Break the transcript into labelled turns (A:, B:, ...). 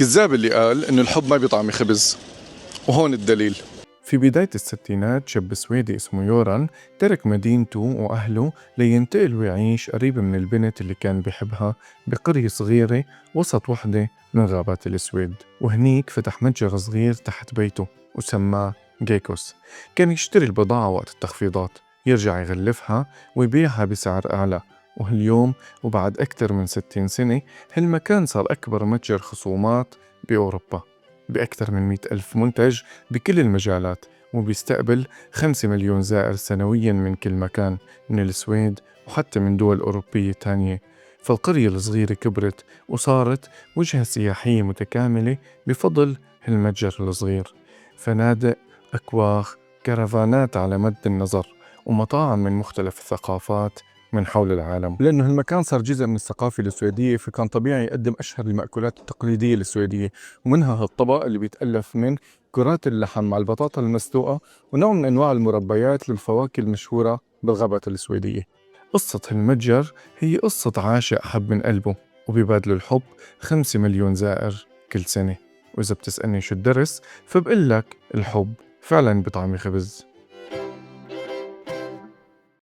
A: الكذاب اللي قال إنه الحب ما بيطعم خبز، وهون الدليل.
B: في بداية الستينات شاب سويدي اسمه يوران ترك مدينته وأهله لينتقل ويعيش قريب من البنت اللي كان بيحبها بقرية صغيرة وسط وحدة من غابات السويد. وهنيك فتح متجر صغير تحت بيته وسماه جيكوس. كان يشتري البضاعة وقت التخفيضات، يرجع يغلفها ويبيعها بسعر أعلى. وهاليوم وبعد أكثر من 60 سنة هالمكان صار أكبر متجر خصومات بأوروبا، بأكثر من 100 ألف منتج بكل المجالات، وبيستقبل 5 مليون زائر سنوياً من كل مكان، من السويد وحتى من دول أوروبية تانية. فالقرية الصغيرة كبرت وصارت وجهة سياحية متكاملة بفضل هالمتجر الصغير. فنادق، أكواخ، كرفانات على مد النظر، ومطاعم من مختلف الثقافات من حول العالم. لأنه هالمكان صار جزء من الثقافة السويدية، فكان طبيعي يقدم أشهر المأكولات التقليدية السويدية، ومنها هالطبق اللي بيتألف من كرات اللحم مع البطاطا المسلوقة ونوع من أنواع المربيات للفواكه المشهورة بالغابات السويدية. قصة هالمتجر هي قصة عاشق حب من قلبه، وبيبادلوا الحب 5 مليون زائر كل سنة. وإذا بتسألني شو الدرس، فبقول لك الحب فعلا بطعم خبز.